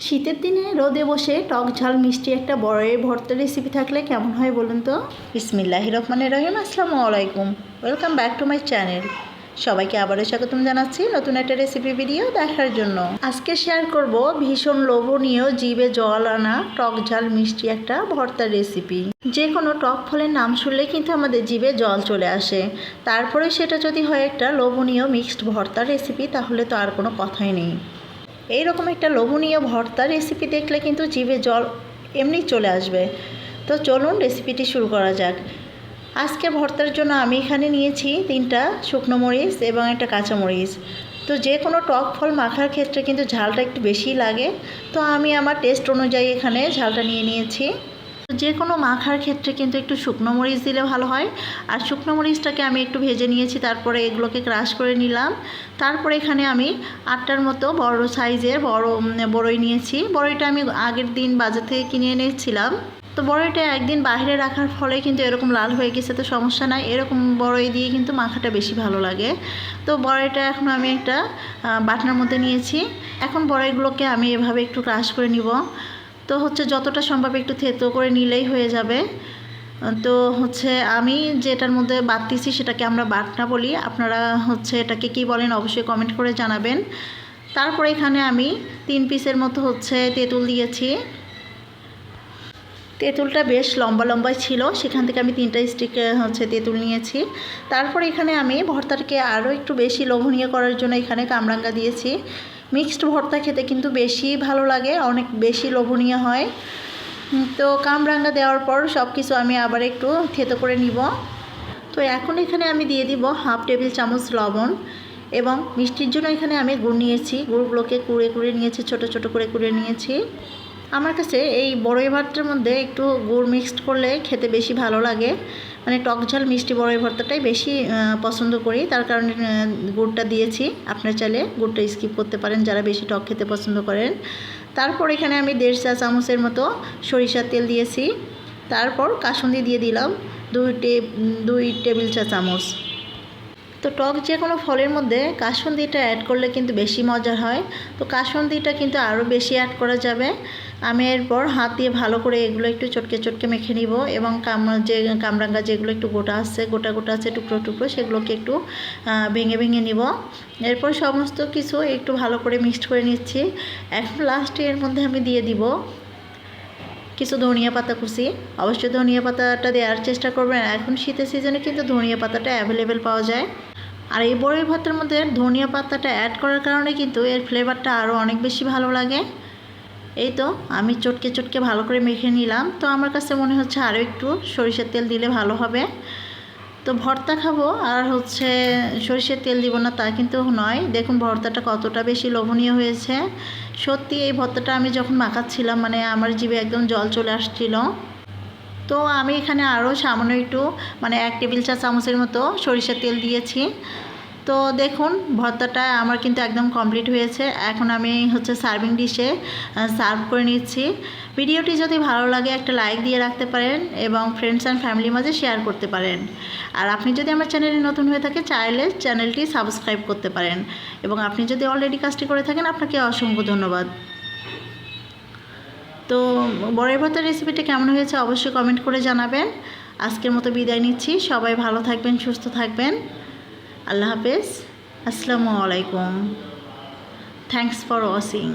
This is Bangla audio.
শীতের দিনে রোদে বসে টক ঝাল মিষ্টি একটা বড়ের ভর্তা রেসিপি থাকলে কেমন হয় বলুন তো। বিসমিল্লাহির রহমানির রহিম। আসসালামু আলাইকুম, welcome back to my channel. সবাইকে আবারও স্বাগতম জানাচ্ছি নতুন একটা রেসিপি ভিডিও দেখার জন্য। আজকে শেয়ার করব ভীষণ লোভনীয়, জিভে জল আনা টক ঝাল মিষ্টি একটা ভর্তার রেসিপি। যে কোনো টক ফলের নাম শুনলে কিন্তু আমাদের জিভে জল চলে আসে, তারপরে সেটা যদি হয় একটা লোভনীয় মিক্সড ভর্তার রেসিপি তাহলে তো আর কোনো কথাই নেই। এইরকম একটা লোভনীয় ভর্তা রেসিপি দেখলে কিন্তু জিভে জল এমনি চলে আসবে। তো চলুন রেসিপিটি শুরু করা যাক। আজকে ভর্তার জন্য আমি এখানে নিয়েছি 3টা শুকনো মরিচ এবং একটা কাঁচামরিচ। তো যে কোনো টক ফল মাখার ক্ষেত্রে কিন্তু ঝালটা একটু বেশিই লাগে, তো আমি আমার টেস্ট অনুযায়ী এখানে ঝালটা নিয়ে নিয়েছি। যে কোনো মাখার ক্ষেত্রে কিন্তু একটু শুকনো মরিচ দিলে ভালো হয়। আর শুকনো মরিচটাকে আমি একটু ভেজে নিয়েছি, তারপরে এগুলোকে ক্রাশ করে নিলাম। তারপরে এখানে আমি 8টার মতো বড় সাইজের বড়ই নিয়েছি। বড়ইটা আমি আগের দিন বাজার থেকে কিনে এনেছিলাম। তো বড়ইটা একদিন বাইরে রাখার ফলে কিন্তু এরকম লাল হয়ে গেছে, তো সমস্যা নাই, এরকম বড়ই দিয়ে কিন্তু মাখাটা বেশি ভালো লাগে। তো বড়ইটা এখন আমি একটা বাটনার মধ্যে নিয়েছি। এখন বড়ইগুলোকে আমি এভাবে একটু ক্রাশ করে নিব। তো যতটা সম্ভব একটু থেতো করে নিলেই হয়ে যাবে। তো আমি যেটার মধ্যে বাটতেছি সেটাকে আমরা বাটনা বলি, আপনারা এটাকে কি বলেন অবশ্যই কমেন্ট করে জানাবেন। তারপরে এখানে আমি 3 পিসের মতো তেঁতুল দিয়েছি। তেঁতুলটা বেশ লম্বা লম্বাই ছিল, সেখান থেকে আমি 3টা স্টিক তেঁতুল নিয়েছি। তারপরে এখানে আমি ভর্তাটাকে আরও একটু বেশি লোভনীয় করার জন্য এখানে কামরাঙ্গা দিয়েছি। মিক্সড ভর্তা খেতে কিন্তু বেশি ভালো লাগে, অনেক বেশি লোভনীয় হয়। তো কামরাঙ্গা দেওয়ার পর সব কিছু আমি আবার একটু থেতো করে নিব। তো এখন এখানে আমি দিয়ে দিব 1/2 টেবিল চামচ লবণ, এবং মিষ্টির জন্য এখানে আমি গুড় নিয়েছি। গুড়গুলোকে কুড়ে নিয়েছি, ছোট ছোট করে কুড়ে নিয়েছি। আমার কাছে এই বড়ই ভর্তার মধ্যে একটু গুড় মিক্সড করলে খেতে বেশি ভালো লাগে, মানে টক ঝাল মিষ্টি বড়ই ভর্তাটাই বেশি পছন্দ করি, তার কারণে গুড়টা দিয়েছি। আপনারা চাইলে গুড়টা স্কিপ করতে পারেন যারা বেশি টক খেতে পছন্দ করেন। তারপর এখানে আমি 1.5 চা চামচের মতো সরিষার তেল দিয়েছি। তারপর কাসুন্দি দিয়ে দিলাম 2 টেবিল চা চামচ। তো টক যে কোনো ফলের মধ্যে কাসুন্দিটা অ্যাড করলে কিন্তু বেশি মজার হয়। তো কাসুন্দিটা কিন্তু আরও বেশি অ্যাড করা যাবে। আমি এরপর হাত দিয়ে ভালো করে এগুলো একটু চটকে মেখে নিব, এবং কামরাঙ্গা যেগুলো একটু গোটা আছে টুকরো টুকরো, সেগুলোকে একটু ভেঙে নিব। এরপর সমস্ত কিছু একটু ভালো করে মিক্সড করে নিচ্ছি। এখন লাস্টে এর মধ্যে আমি দিয়ে দিব কিছু ধনিয়া পাতা কুচি। অবশ্যই ধনিয়া পাতাটা দেওয়ার চেষ্টা করবেন, এখন শীতের সিজনে কিন্তু ধনিয়া পাতাটা অ্যাভেলেবেল পাওয়া যায়। আর এই বড়ই ভর্তার মধ্যে ধনিয়া পাতাটা অ্যাড করার কারণে কিন্তু এর ফ্লেভারটা আরও অনেক বেশি ভালো লাগে। এই তো আমি চটকে ভালো করে মেখে নিলাম। তো আমার কাছে মনে হচ্ছে আরও একটু সরিষার তেল দিলে ভালো হবে। তো ভর্তা খাবো আর সরিষার তেল দিব না তা কিন্তু নয়। দেখুন ভর্তাটা কতটা বেশি লোভনীয় হয়েছে। সত্যি এই ভর্তাটা আমি যখন মাখাচ্ছিলাম, মানে আমার জিভে একদম জল চলে আসছিল। তো আমি এখানে আরও সামান্য একটু 1 টেবিল চা চামচের মতো সরিষার তেল দিয়েছি। তো দেখুন ভর্তাটা আমার কিন্তু একদম কমপ্লিট হয়েছে। এখন আমি সার্ভিং ডিশে সার্ভ করে নিচ্ছি। ভিডিওটি যদি ভালো লাগে একটা লাইক দিয়ে রাখতে পারেন, এবং ফ্রেন্ডস অ্যান্ড ফ্যামিলির মাঝে শেয়ার করতে পারেন। আর আপনি যদি আমার চ্যানেলে নতুন হয়ে থাকে চাইলে চ্যানেলটি সাবস্ক্রাইব করতে পারেন, এবং আপনি যদি অলরেডি কাজটি করে থাকেন আপনাকে অসংখ্য ধন্যবাদ। তো বড়ই ভর্তার রেসিপিটা কেমন হয়েছে অবশ্যই কমেন্ট করে জানাবেন। আজকের মতো বিদায় নিচ্ছি। সবাই ভালো থাকবেন, সুস্থ থাকবেন। আল্লাহ হাফেজ, আসসালামু আলাইকুম। Thanks for watching.